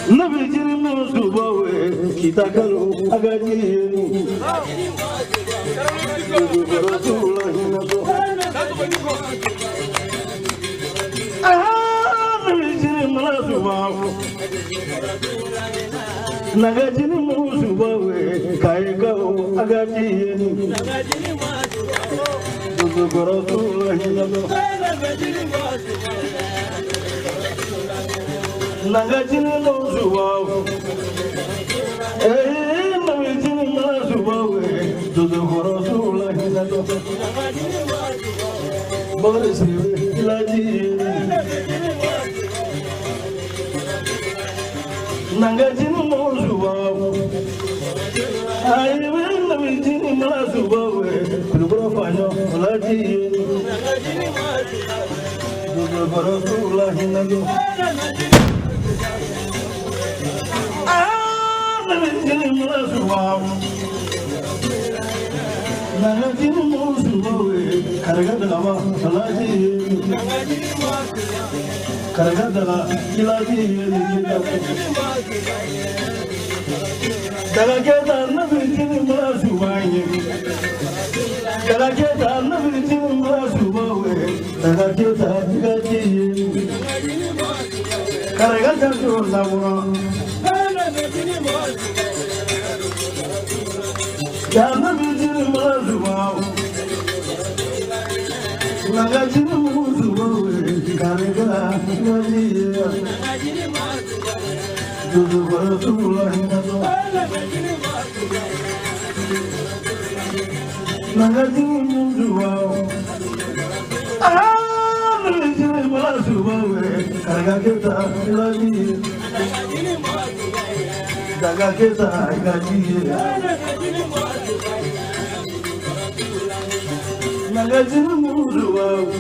Nabijini musubawe kitakalo agajini. Nabijini musubawe nagajini musubawe kaigao agajini. Nagajini musubawe nabijini musubawe dudukorosulah hinato borisiwe ilajini. Nagajini musubawe aywe nabijini musubawe kulubrofanyo ilajini dudukorosulah hinato nabijini musubawe nagajini musubawe kargadama ilajini kargadama ilajini dalageta nabijini musubawe dalageta nabijini musubawe dalageta ilajini kargadama Jana bijini musubawe nagajini musubawe karega ilajini dudukorosulah hinato nagajini musubawe nabijini musubawe karagaketa ilajini dagaketa ilajini nagajini musubawe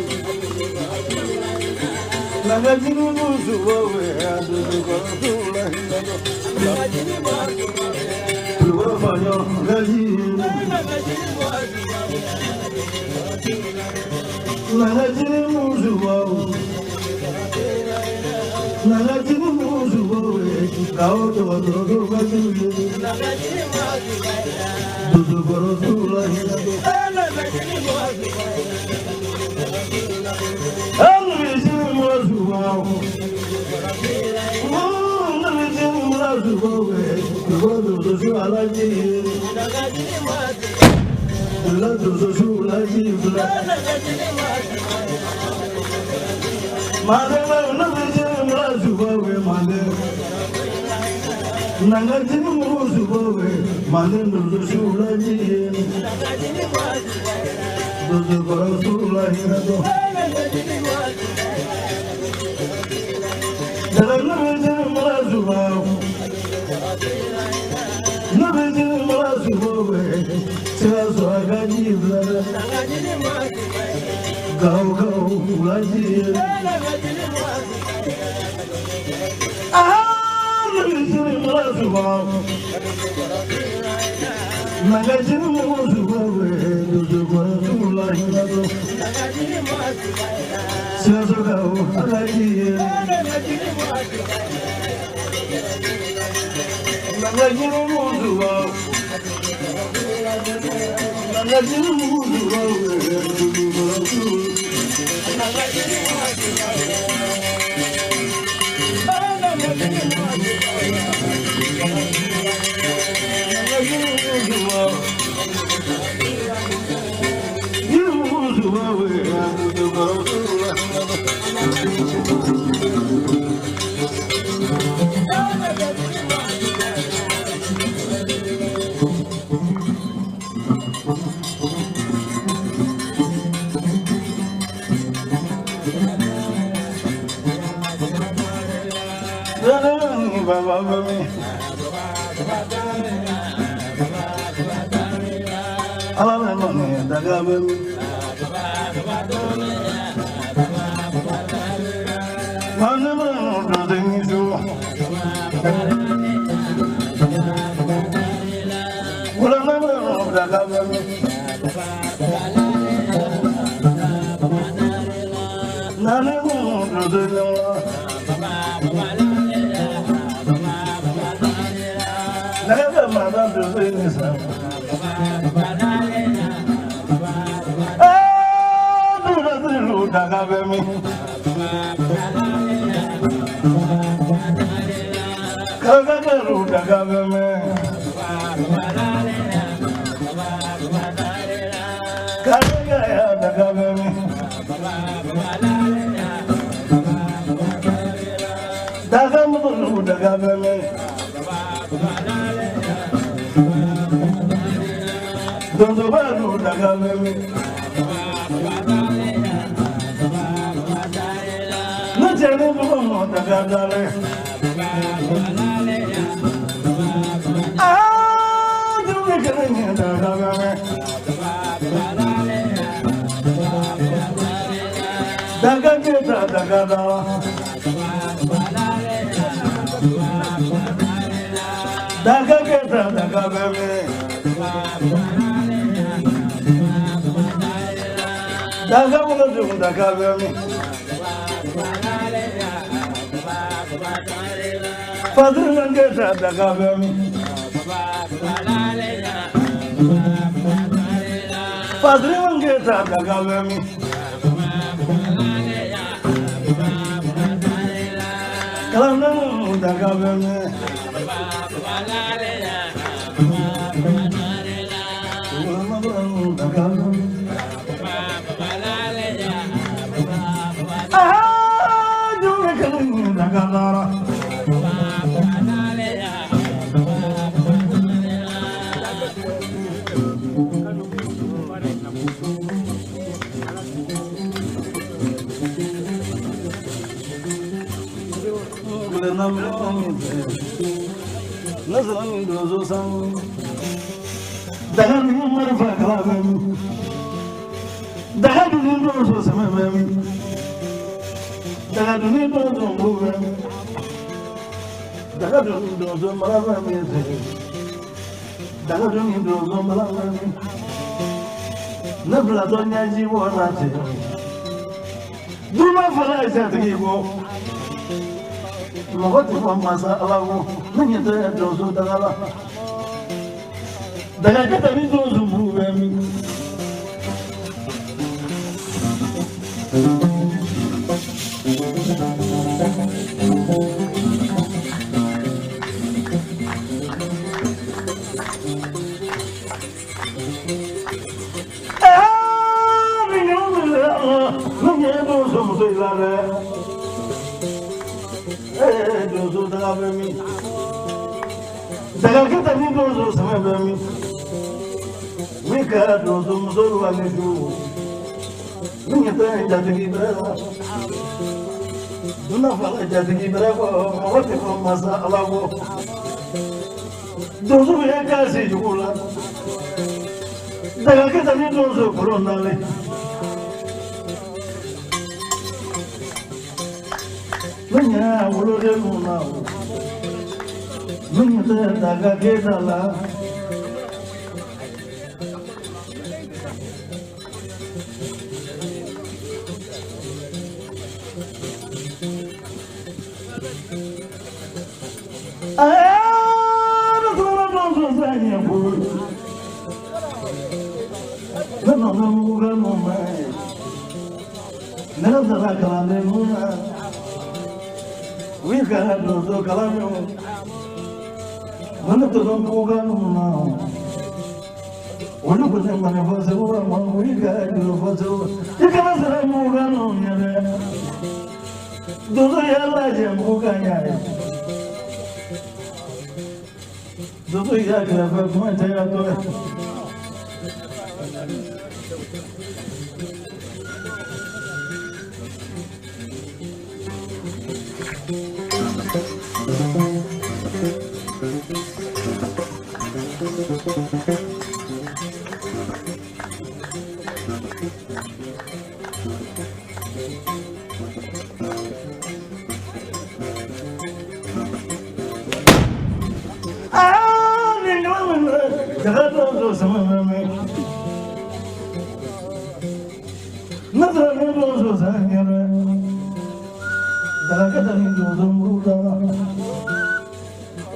nagajini musubawe dudukorosulah hinato kulubrofanyo ilajini nagajini musubawe nagajini musubawe kaotototogatini dudukorosulah hinato nabijini musubawe nabijini musubawe kulubrosulah ilajini Mane nabijini musubawe mane nagajini musubawe mane dudukorosulah ilajini dudukorosulah hinato nabijini musubawe nabijini musubawe siaso agajini gao ilajini nabijini musubawe nagajini musubawe dudukorosulah hinato siaso gao agajini nagajini musubawe nagajini musubawe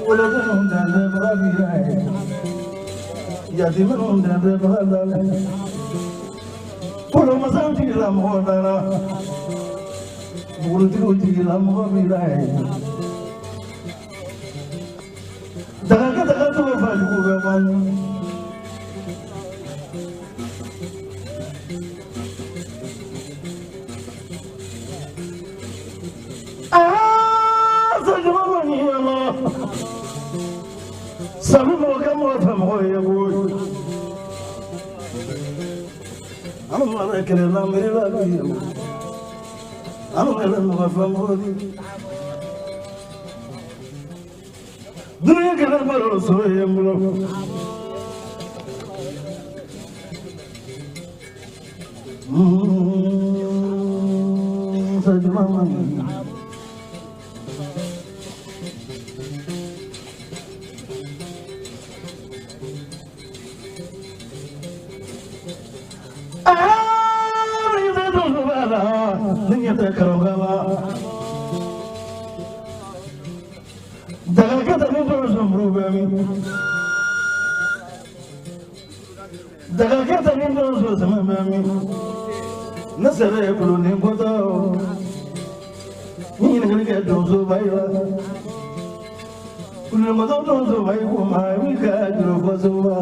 ولا تنون دان بغابي يتيمون دان بغابي كل ما سامتي لا مهدنا بولتي لا مغابي دغا تو فاجو بمان سجمني الله سبب كم وفهم هو يقول أنا ما أذكر الله من لا بيو أنا لم أفهم هو دنيا كذا مرة سوية ملو سجمني دغاكتا من دوز سمامي نسر يقولون نبضاو مين غير دوزو بايوا كل ما دوزو بايوا ما ويكادرو فزوا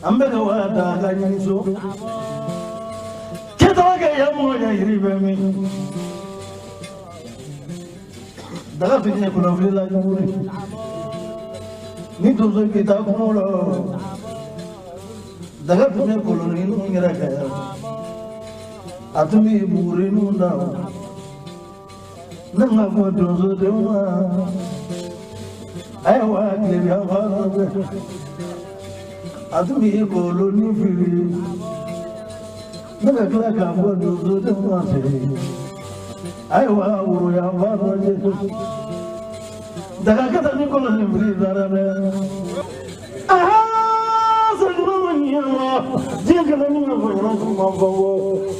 أمبكوا دا غانيسو كتاكا يا مويا يريبامي دغاكتا يقولون في لا جمهوري نيتوزو كتاكمولو daga punya koloninu ngira kaya atumi burinu ndaw nanga fotozo dewa aywa klebi avarabe atumi koloni fili naga klaka fotozo dewa se aywa uru ya avarabe daga kata ni koloni fili zarabe Diga na minha voz, não vou.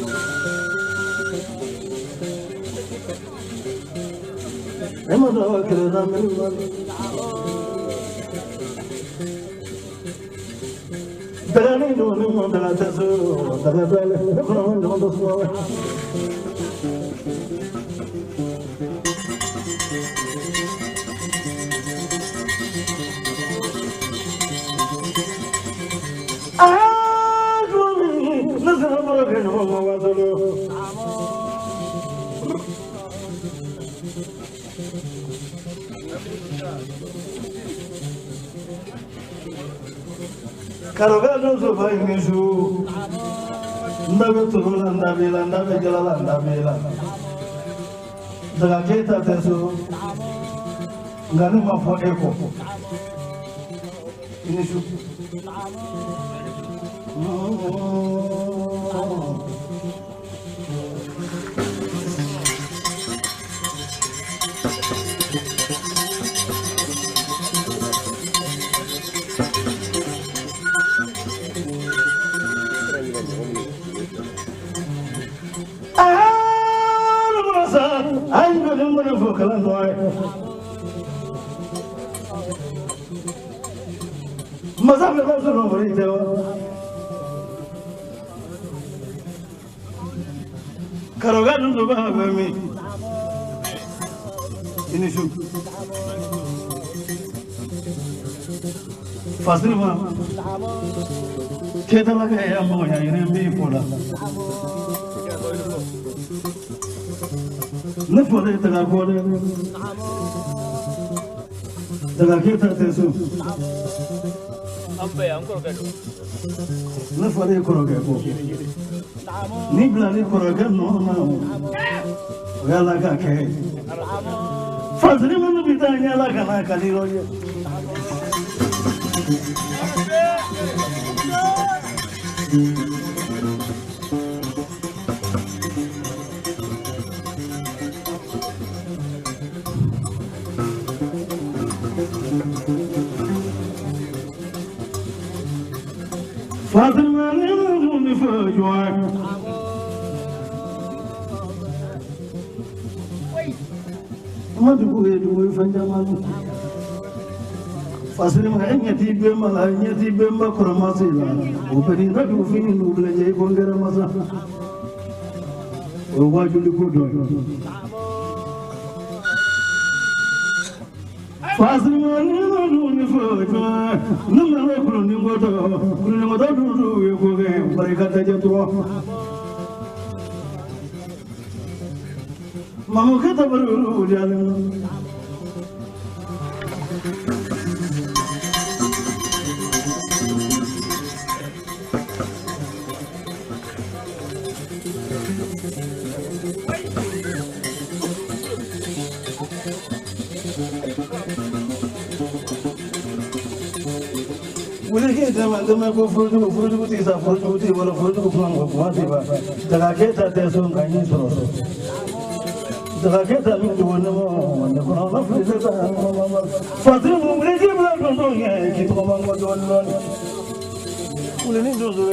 É mandar a querer dar meu nome. Dani não me manda a tesoura, da rebelde, não me manda sua. Carogado so vai mesmo, ndabe tudo ndabela ndabe jalala ndabela, daga kita teso, ngani mafo eko, ini su. Mas a verdade não vai ter. Carogado não vai ver mim. Início. Fazendo uma. Que tal a que é a mulher e nem bem fora. Não pode ter agora. Daga kita tesu. Ampe angkor kado. Na fare korogado. Ni blani korogado no. Gala ka ke. Fazli manu bitanya la kana kali roye. Fatima ni fajwa. Madu ko e do fanja manu. فاسلم هنيتي بما هنيتي بما كرماسيلا وبني ندو فيني نوبلا جاي كونغرا مسا وواجو لكودو فاسلم هنيتي فوجا نمنا كلوني غوتو كلوني غوتو دودو يكوغي بركاتا جاتو مامو كتبرو جالن ولكن دما فرجو تيسا فرجو تي ولا فرجو فلان وفواتي با تلاكيتا تيسون كاين سروسو تلاكيتا من دونمو ونكون الله فرجتا فاطمه ولكن بلا دونيا كي تقوم دون ولكن دوزو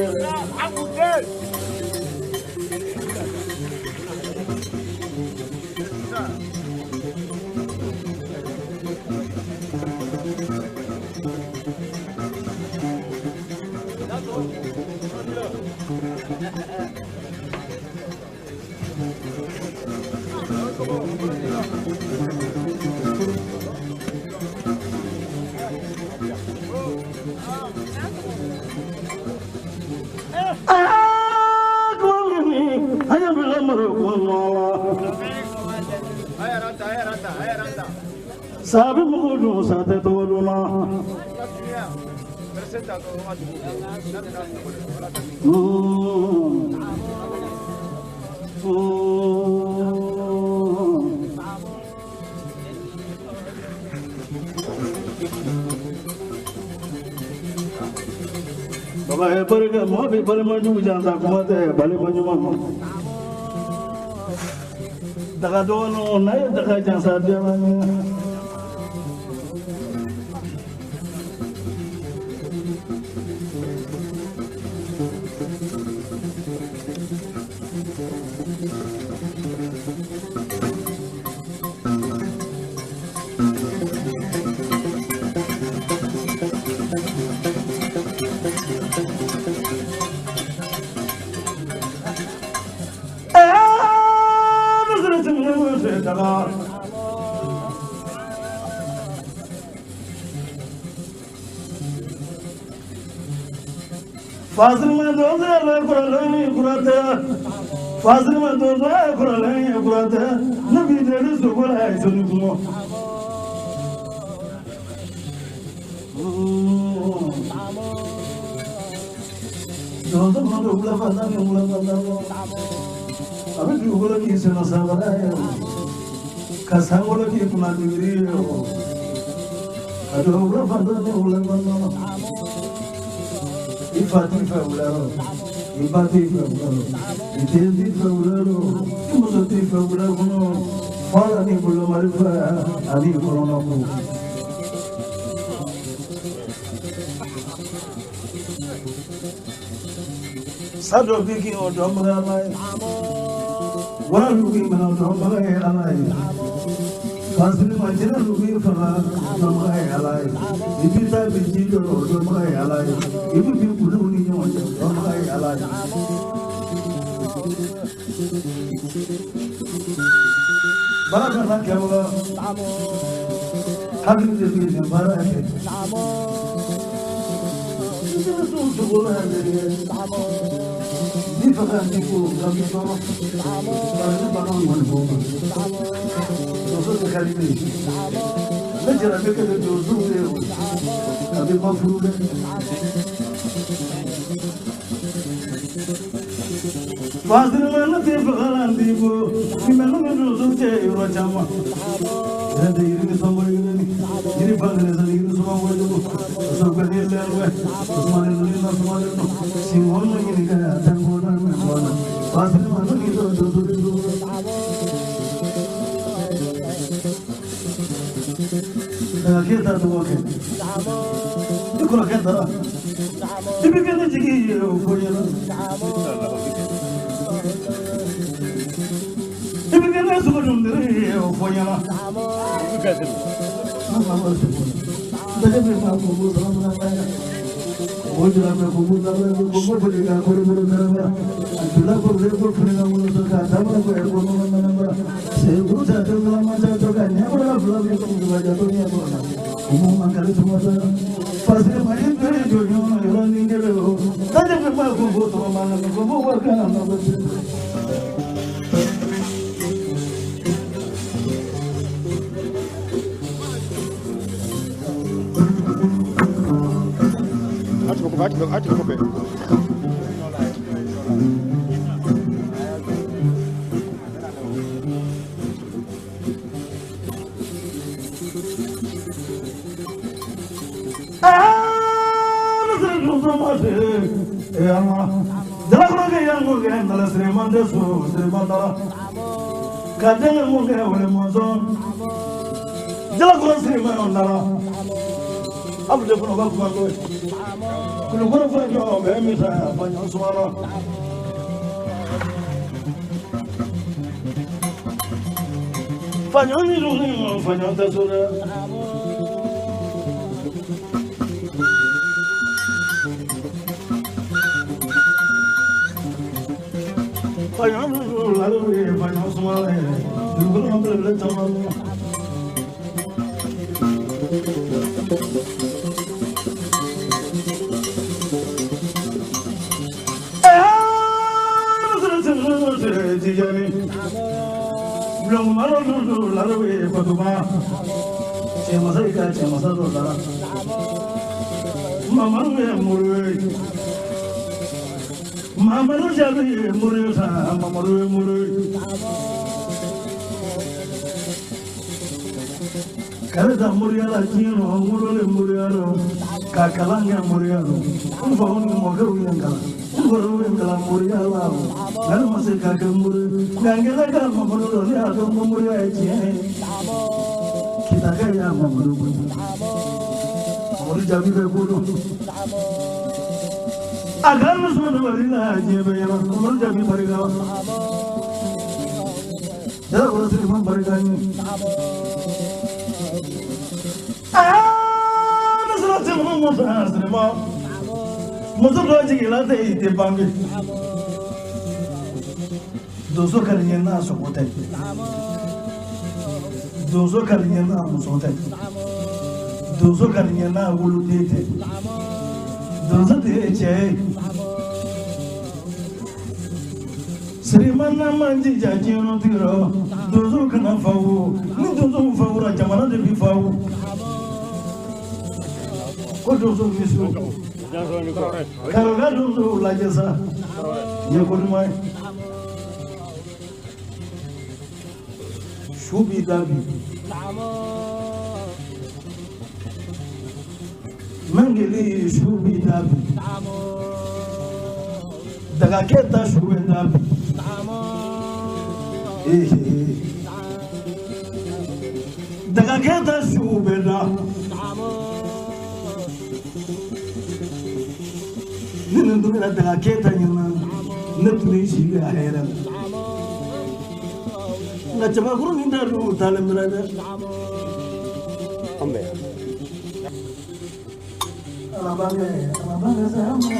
Sabe mudo sate todo na Baba है पर के मोह भी पर मजू जानता कुमाते है भले मजू मनो दगा दोनों नहीं दगा जानसा दिया Fazil में दोज़े ले कुरानी कुराते Fazil में दोज़े कुरानी कुराते नबी तेरे सुबह है सुनियो दोज़े मरो उला फज़ानी अभी दुगुला की से नसाबरा है कसांगोला की कुनानी वीरियो अदो उला फज़ानी उला Ifati faularo, ifati faularo, itendi faularo, musati faularo, fala ni bulo marifa, ali corona ku. Sado bigi odom ramai, wala lugi mana odom ramai alai. Fasili majina lugi fala odom ramai alai. Ibita bigi odom ramai alai. Ibu biru ni nyawa odom ramai alai. Bara kana kyawa, hagin jadi ni bara hai. Ini tu sugola hai. Ni fakat ni ko kami to, bara bara manbo. Doso sekali ni. Lejar ada ke doso le, abhi mafru le. Fazil mana te fagalan dibo, ni mana ni doso che iro chama. Jadi ini semua ini fagil ni ini semua boleh. Semua dia leluai, semua leluai, semua leluai. Siwon ini kaya tangguh nama mana. Fazil mana ni doso itu. Kita tu okey. Itu kalau kita, tapi kita jadi punya. Tapi kita semua dulu punya. Tadi memang kubu dalam namanya. Ojlah kubu dalam kubu berikan kubu dalamnya. Itulah kubu pernah menusuk kata kubu ekonomi mana. Sebuah satu lama satu kan yang berapa kubu jatuhnya mana. Kubu mangkali semua sana. Pasti main dari dunia orang ini dulu. Tadi memang kubu dalam mana kubu bukan nama betul. Hadi kopi. Abdul Kunova Kumando. Kunova Fanyo, Bemisa, Fanyo Swara. Fanyo Nilu, Fanyo Tasura. Fanyo Lalu, Fanyo Swara. Kunova Fanyo. Belum malu dulu lalu Fatuma, cuma saya cuma satu orang. Mama murid, mama jadi murid sama murid. Kalau tak murid lagi, murid kakalangnya murid. Ufahun mau yang kalah. Murid kalah murid Allah. Kalau masih kakak murid, nggak kalau murid ni atau murid aja. Kita kaya murid. Murid jadi berguru. Agar masuk murid aja, bayar murid jadi berguru. Jadi orang sering berguru. Musuh lagi gila deh itu bangke. Dosa kalinya na sokote. Dosa kalinya na musote. Dosa kalinya na ulu dete. Dosa deh ceh. Sri mana manji janji orang tiro. Dosa kena fau. Ni dosa fau raja mana deh fau. Kau dosa misu. Kalau nggak dulu lagi sah, ya kurmai. Shubi dabi, mangili shubi dabi, daga kita shubi dabi, daga kita shubi dabi. Nínú tó daga keta nyina netuli shi ga heran na chama guru ninda ru talam rada ambe alabange sama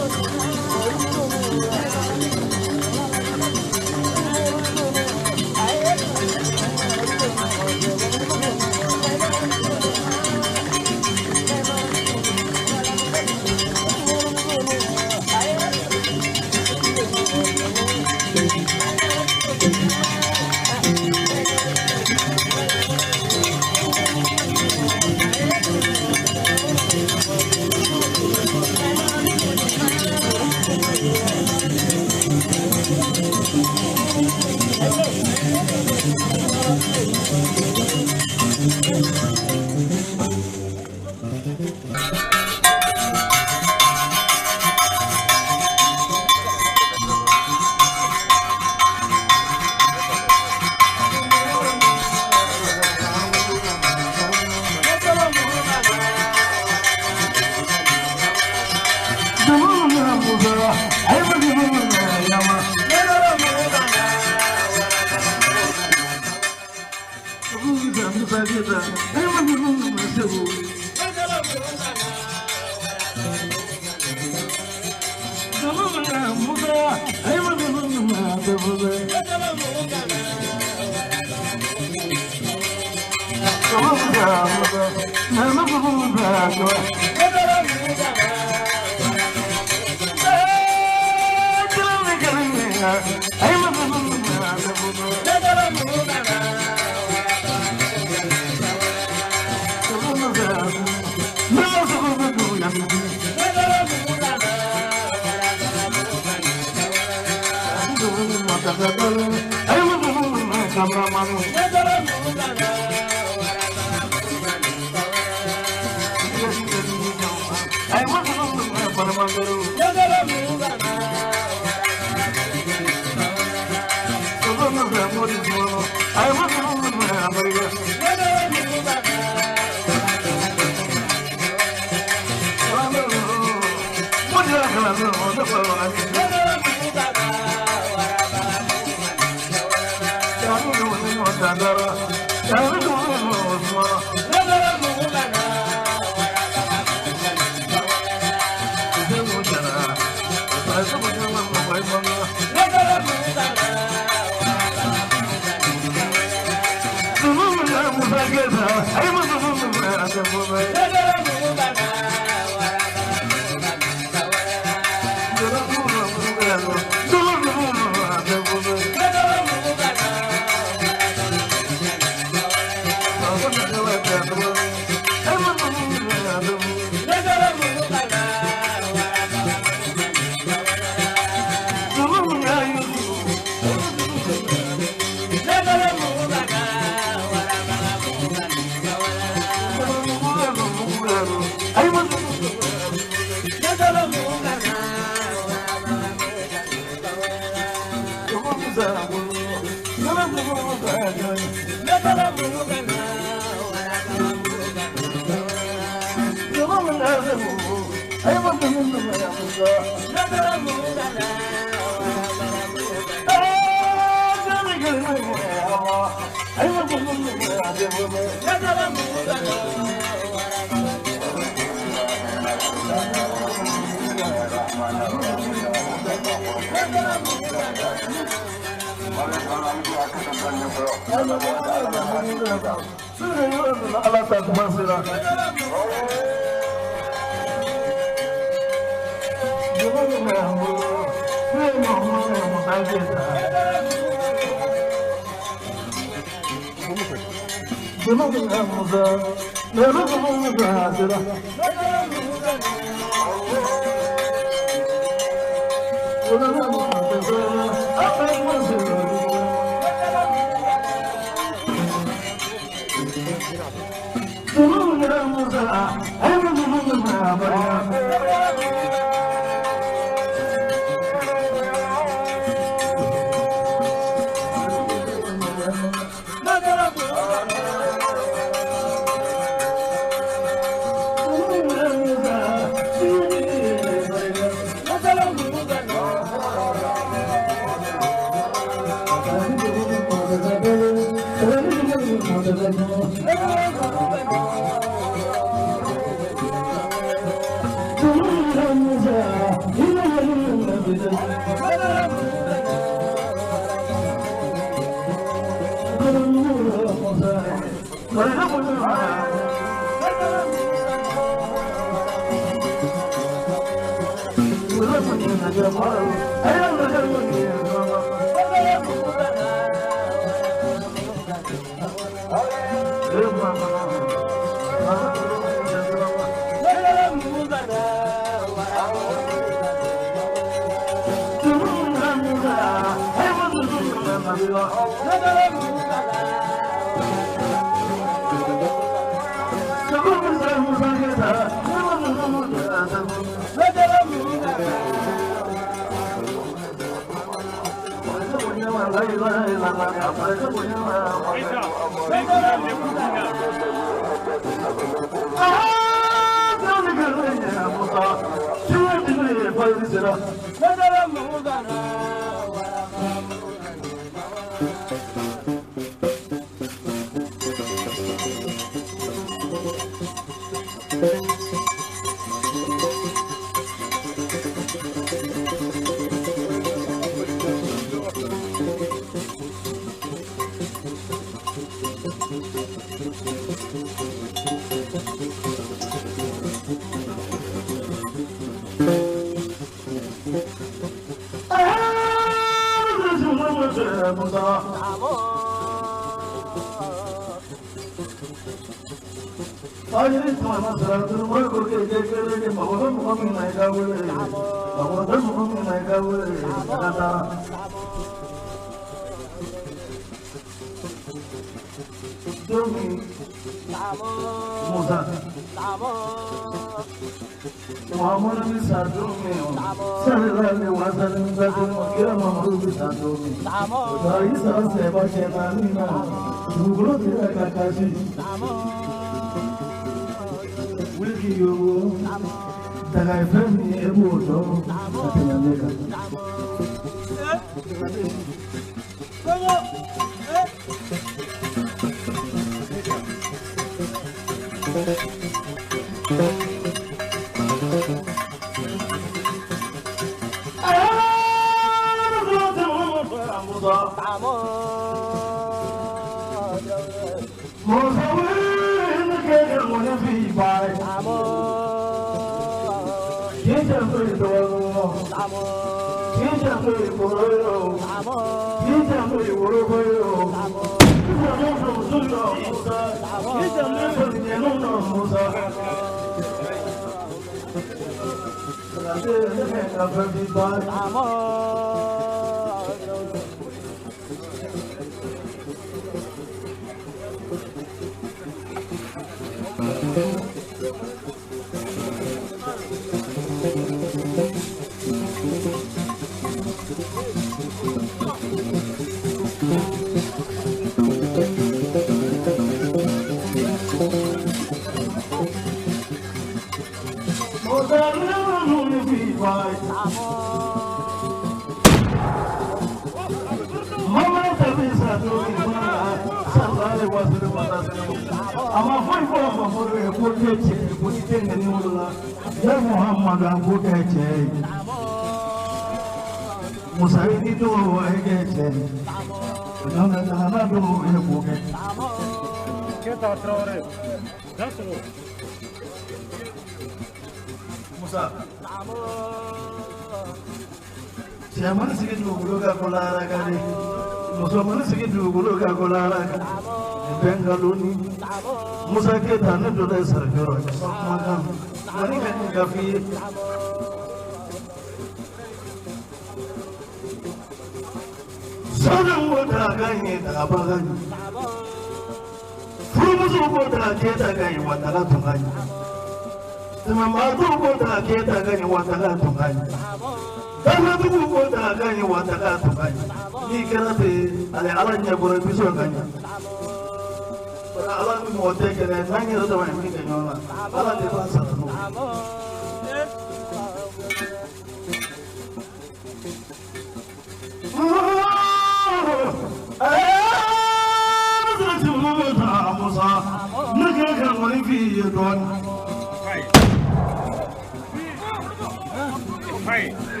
Hey.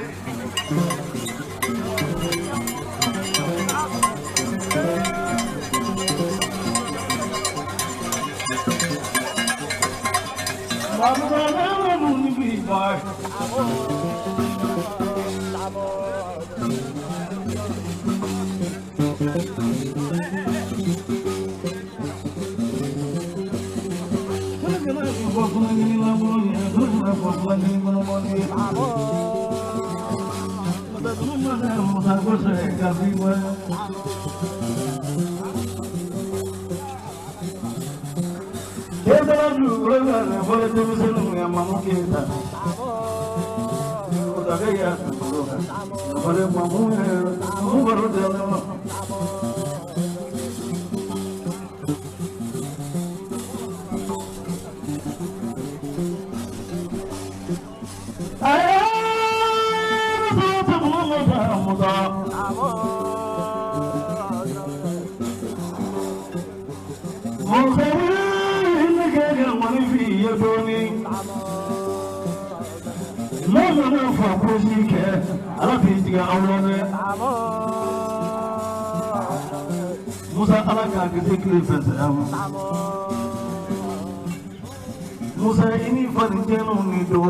Musa ini fadjenu ni do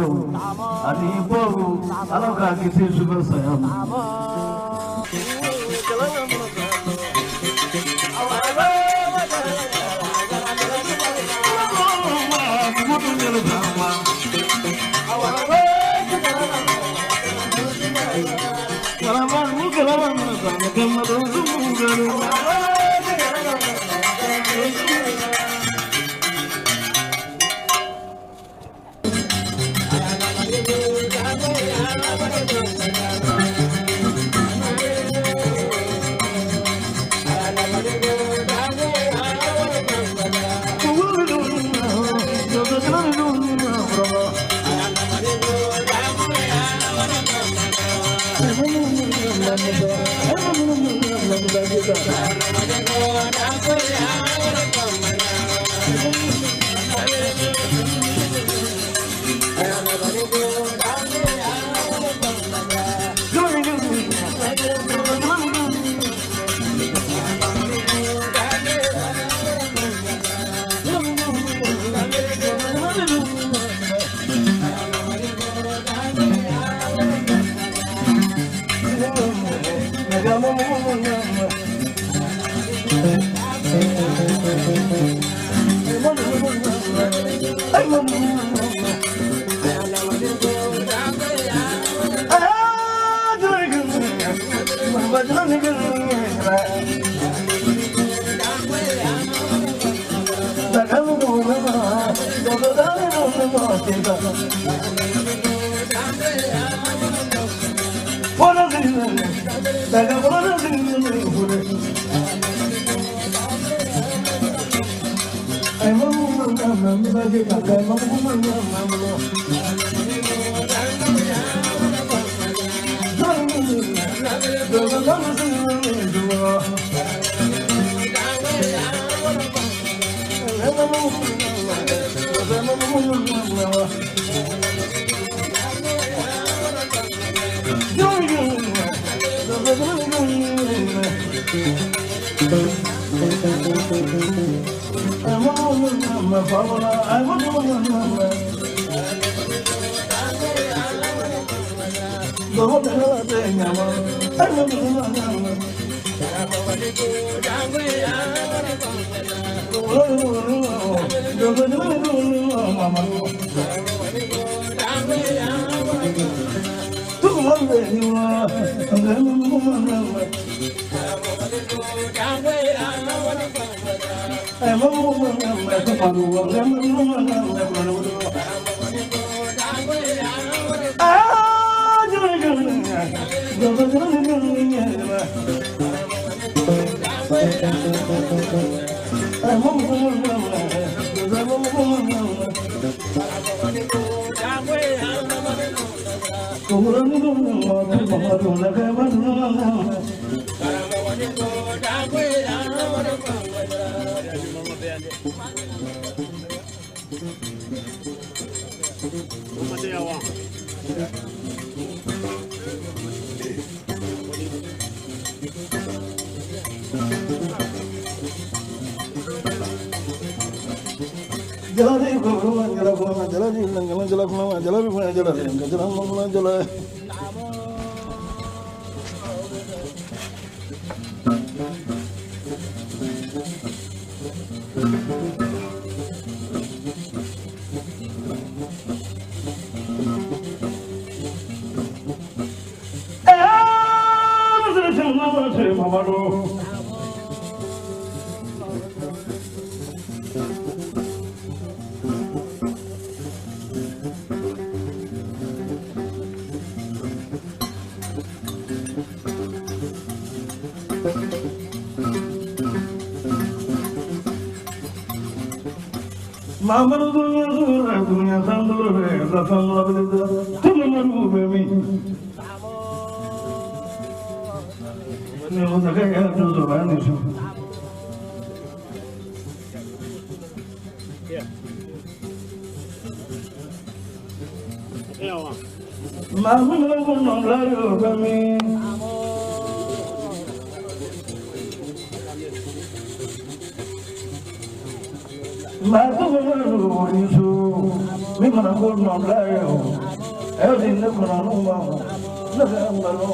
ani boru alaka kisi super sayam Mamma dunia tandur la famla beleza tumaru bemi ne onda kaya tuzo bani shu mamma non la bemi mi mana ko non la yo e din ne ko non ma na ga ngalo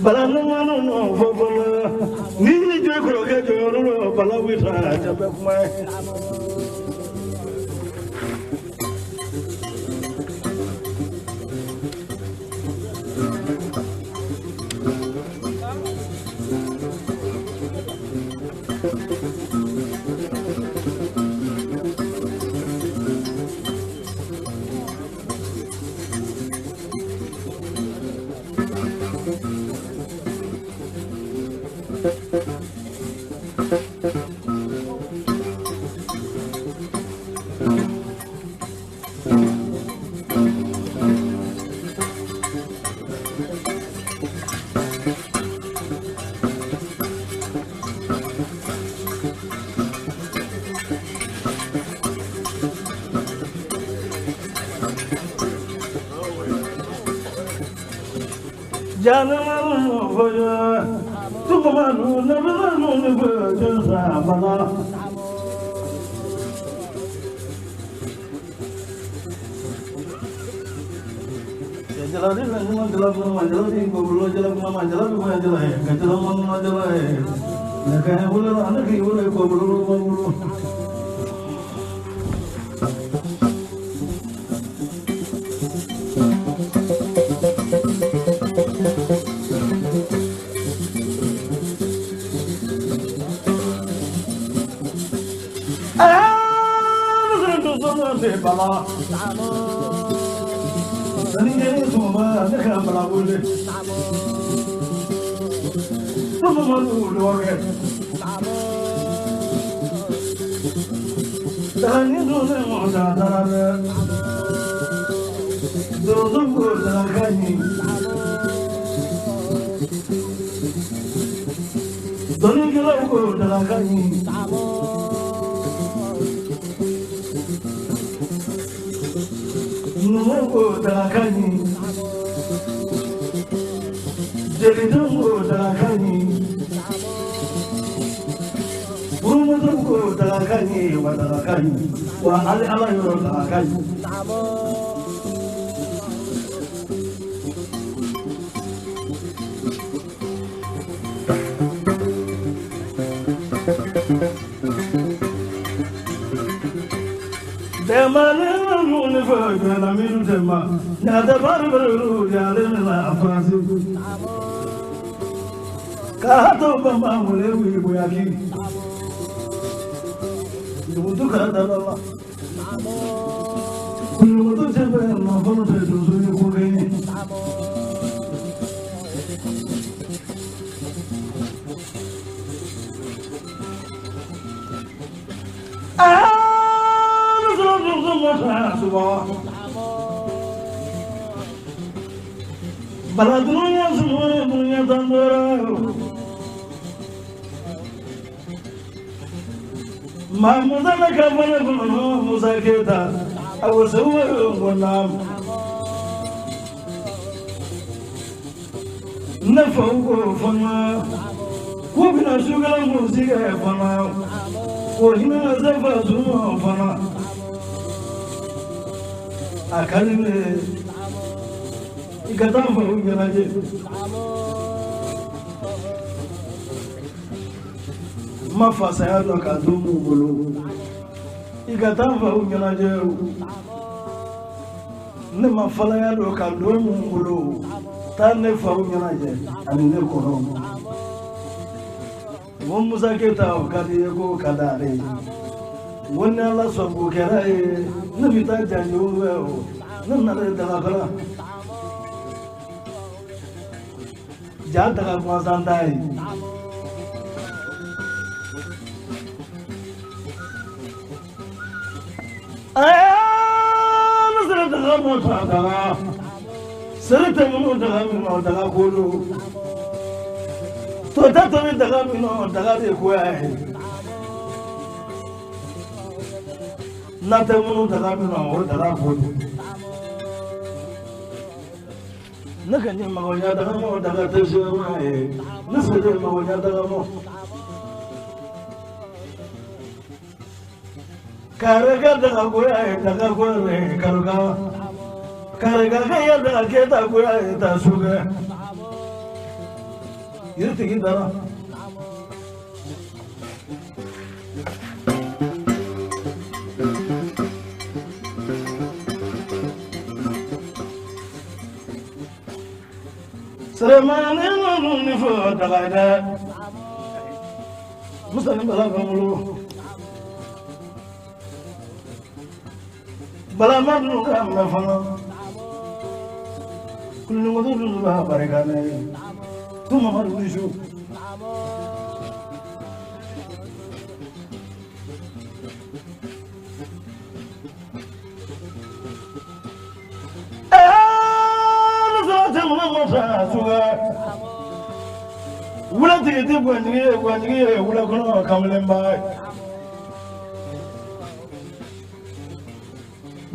Balano fogola ni je ko ke joro balawi sa jabe mai Jangan boya, tu malu nabi berjasa bala. Jalan ini jalan kubur jalan jalan. Nak yang boleh anak ini boleh kubur. Bala, ini semua nak bala boleh. Semua malu orang. Dan ini semua dalam dulu dalam kini. Dulu kita dalam kini. Nunggu dalakani, jadi nunggu dalakani, burung nunggu dalakani, wadalakani, wa ala yoro dalakani. Demana nune faga na miru tema, nada baru jale na afasi. Kato bamba mule wi boyaki. Mutu kata lala. Mutu jebe na bono te suri kugeni. suba bala dunia semua dunia tandora Mahmudana kabana kuno musaketa awasuwa gonam nafawo fama kubina shugala musika fama kohina zafa zuma fama akalime ikatafa ugeraje mafasa ya doka dumu bulu ikatafa ugeraje ne mafala ya doka dumu bulu tane fa ugeraje anine kono mo musaketa kadi ko kadare wonna la sabu kerae ne bita janjo wo ne na daga kala ja daga kwasandai نزلت غموت هذا سرت منو دغامي دغا كولو توتاتني دغامي دغا دي كواي ناتمنو دغامي دغا كولو نكني مغويا دغامو دغا تشواي نسبت مغويا دغامو Karega daga goya daga gore karga karega kaya daga keta goya ta suga yirti gidara Seremane nunu nifo daga da musalim bala kamulu bala madu kam fana kullu madu ba barekane tuma madu nishu wula tigiti gwanjige wula kono kamlemba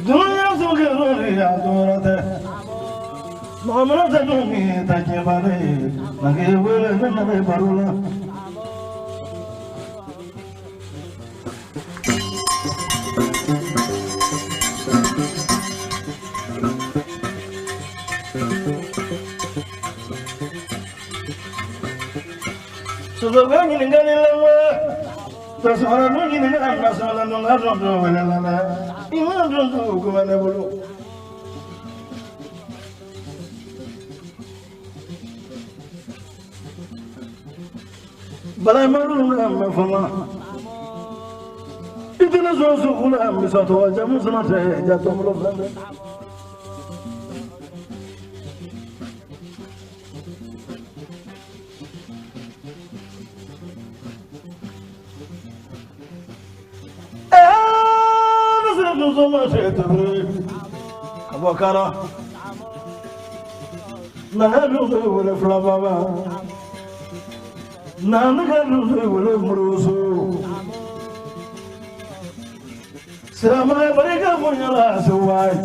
dunia suge rori ya dorate mamana tadumi tajebare nage wele nare barula suga ngini ngani lewa tasara ngini ngana sala ngaro do wele lana iman do ko mane bolu bala maru ngam fama idina zo zo kula misato jamu sanate jato mulo blanda Zoma setare abakara nanu wala flababa nanu wala murusu sama mereka punya lasuai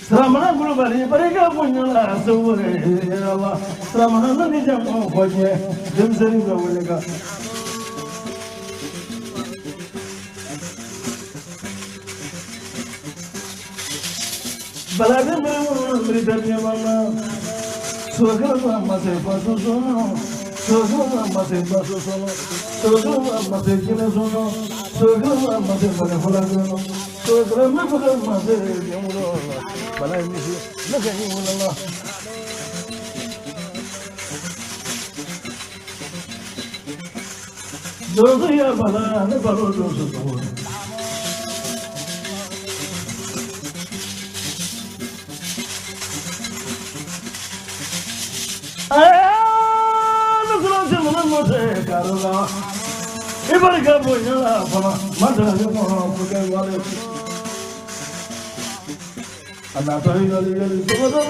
sama guru bari mereka punya lasuai ya Allah sama nanti jamu wajah jam sering bolehkah balade berita mana suara masih pasu sono suara masih pasu sono suara masih kini sono suara masih pada pulang sono suara masih yang mula balai misi nak yang mula dosa ya balai baru dosa semua Nusra semua mute karulah Ibarika boyala fama madara mo fuke wale Ana tari yali yali do do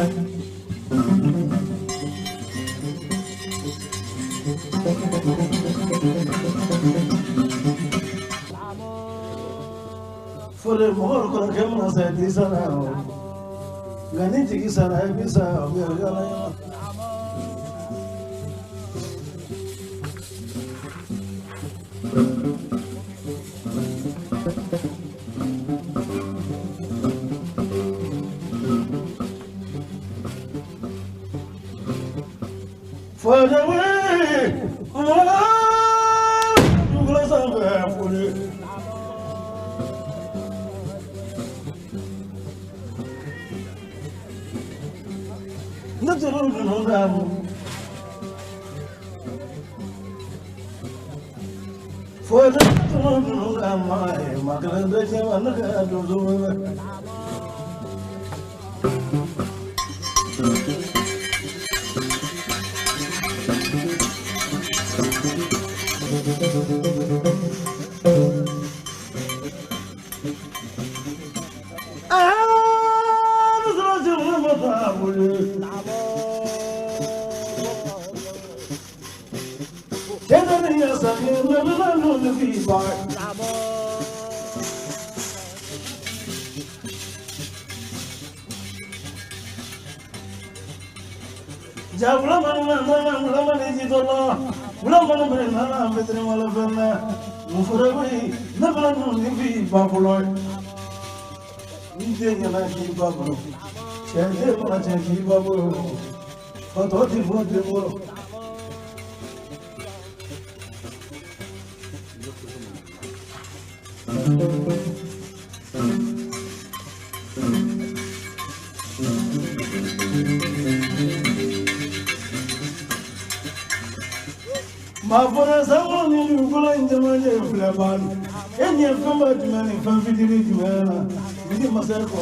For the more Korakam, I said, this around. Ganiti is an Ibisa, we are for the way, you glass of for it. Nothing for the my grandson, my father, someone you go into my name, and you come out to many family with myself,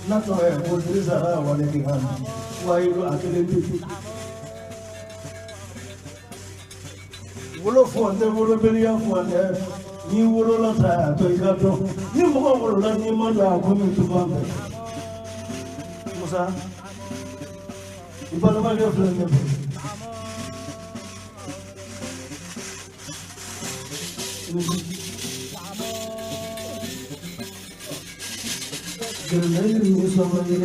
not to have what is anything. Why you are killing people? Wool for the Woolabellia for the new Woolata to Igato, you will let your mother coming to Bombay. Musa, if I never get friend. The lady is somebody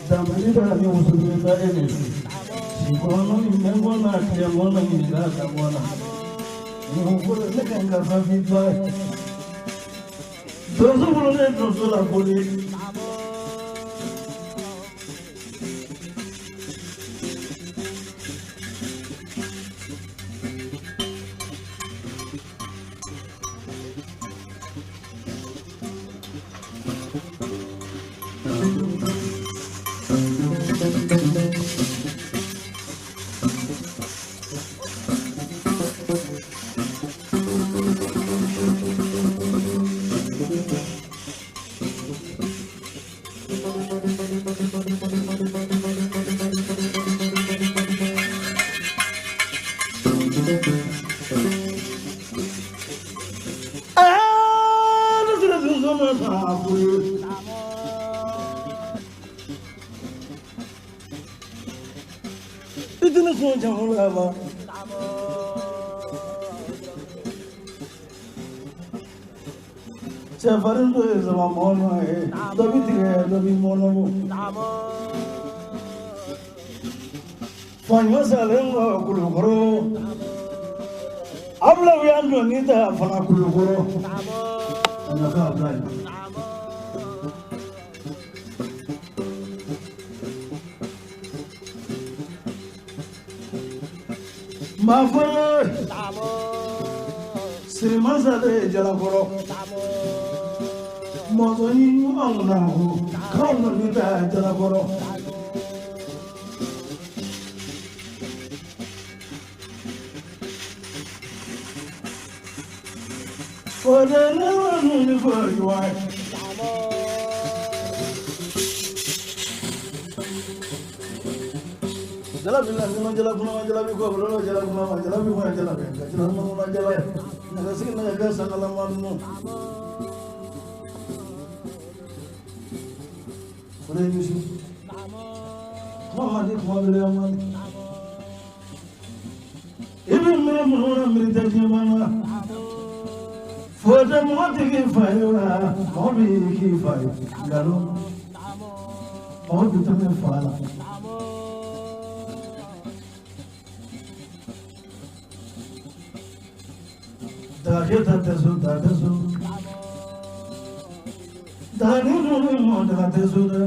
the Manita was with the energy. She won in one after one in the one. You put a second of a big boy. Those who will let those who are bullied. Chafarundo is a mono, David Mono. Fanyosa Kulugoro. Abla Viando Nita Fanakulugoro. And a car blind. My father, Srimaza de Jalagoro, Mozoni, come with that Jalagoro. For the never for you are. Jalabi, Jalabi, Jalabi, Mama di kumabele amani. Even me muna mirita jimana. For them what to give fire, Mobi give fire. Galo. All the time fire. Dageta tesu datesu. Dani no mo datesu da.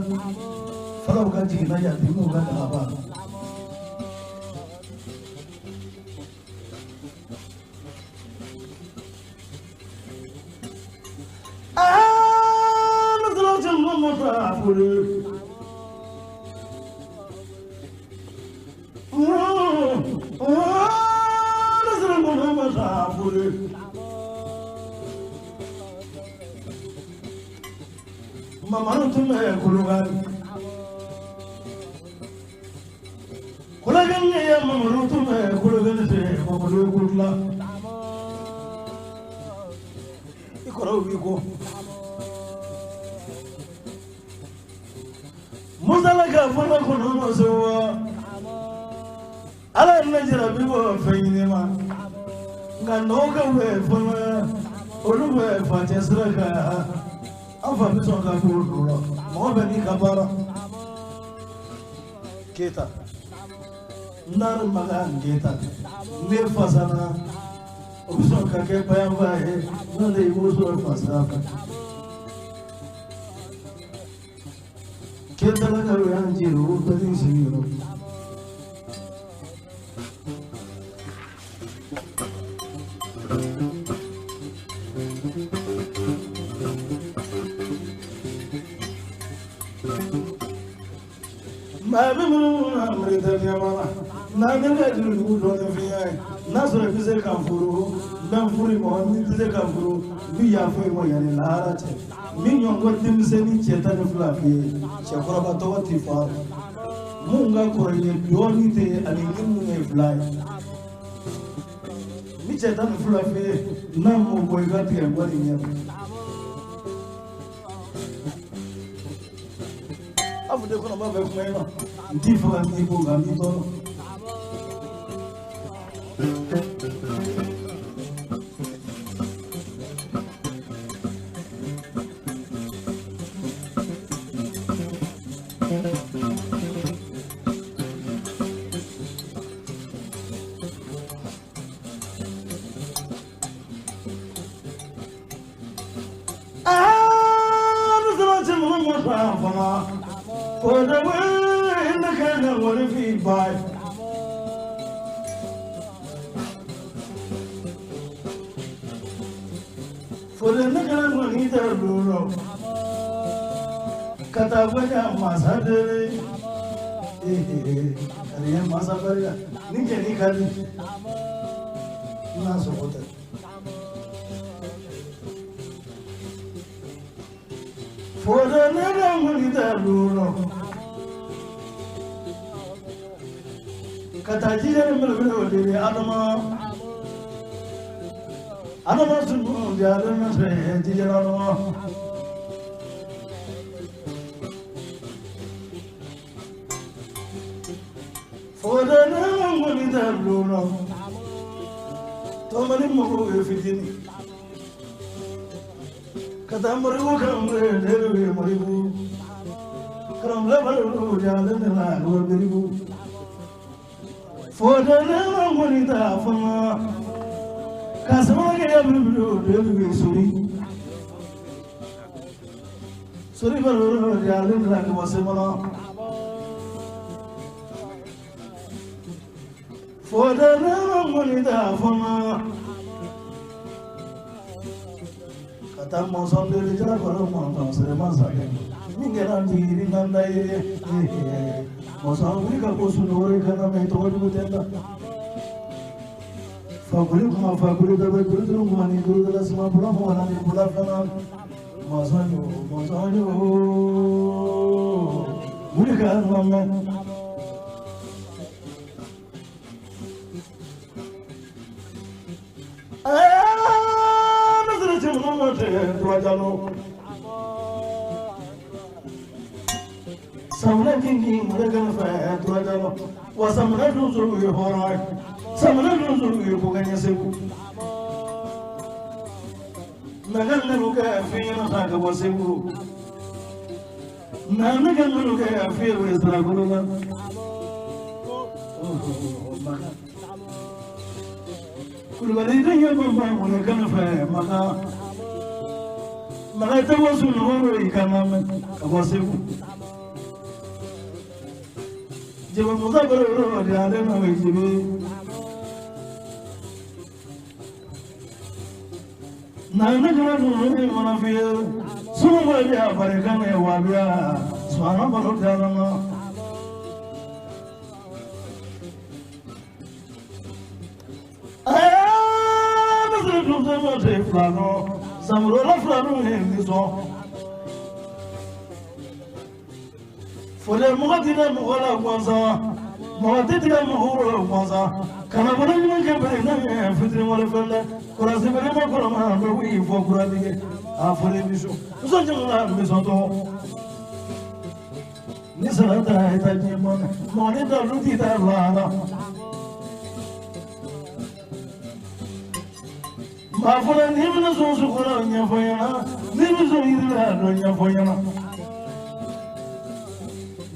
Follow ka jina ya timu ka daba. Ah, no troje mo ta furu. Mama tu me kulugan, kulagan ya mama tu me kulugan se mama tu kulula. Ikoro wiko. Musala ka fana kono masowa. Ala najira bibo feinema. Nganoga we fana, olu we fajesraka. Afa biso ka kuro mo be ni kabara keta nar maga keta ne fasana biso ka ke payamba he no de muso fasaka keta la ka yanjiru tadin singiro Nasura bize kamfuru, namfuri mo ni bize kamfuru, bi ya foi mo yani lara che. Mi nyongo timse ni cheta ni flafi, chakora bato tifa. Munga korenye doni te ani ngimu ne fly. Mi cheta ni flafi, namu boy gati ya ngwani nyama. Afu de kono mabe kumema, ndifa ka nipo ga mito. For the way in the kind what if he buy for the nigga when he the rural Catawaya Masade Masabaria Nikali Naso Hotel. For the nigga when he the rural Katajira Melville Adama Sunu, the other Tijano. For the name when it had blown up, Tommy Moko, if it didn't. Katamaru come there, Maribu. From Level, the other land will be removed. For the name when it happened, Casamaka will be sorry for the island like was similar. For the name when it happened, Catamos on the little for mountains, the Mazaka. Mingerandi, Nanda. Mozambique was no economic told with them. Fagulu, the Guru, money, Guru, the Small Brahma, and Bulafana. Mozanyo, we got one man. Samana kingi mulagan fa turagano wasamana nuzuru yohora samana nuzuru yokuganya seku naganna luka fina saga waseku naganna luka fina wesra guluma kulwalida yabamba mulagan fa maka tawasul horo ikamama waseku Jeba muzabaro diade na wejibi na jeba nuni manafia suma dia barekane wabia swana baro diana nazre tuzama te flano samro la flano hendiso Fole mugatira mugala kwanza mugatira mugura kwanza kana bana nyanga bere na fitri wala fanda kurasi bere ma kurama ndo wi fo kuradi afole biso so jangla biso to ni salata ita jimon moni da luti da lana ma fole ni mina so so kura nya foyana ni biso ira do nya foyana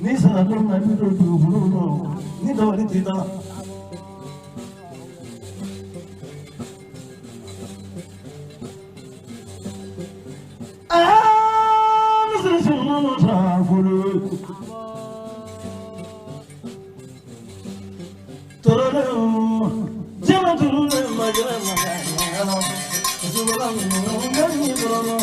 Ni sana dona ni do buluno ni do ni tita ni sana sunu no sa fulu torole jama turune magara magara subala no ni bolono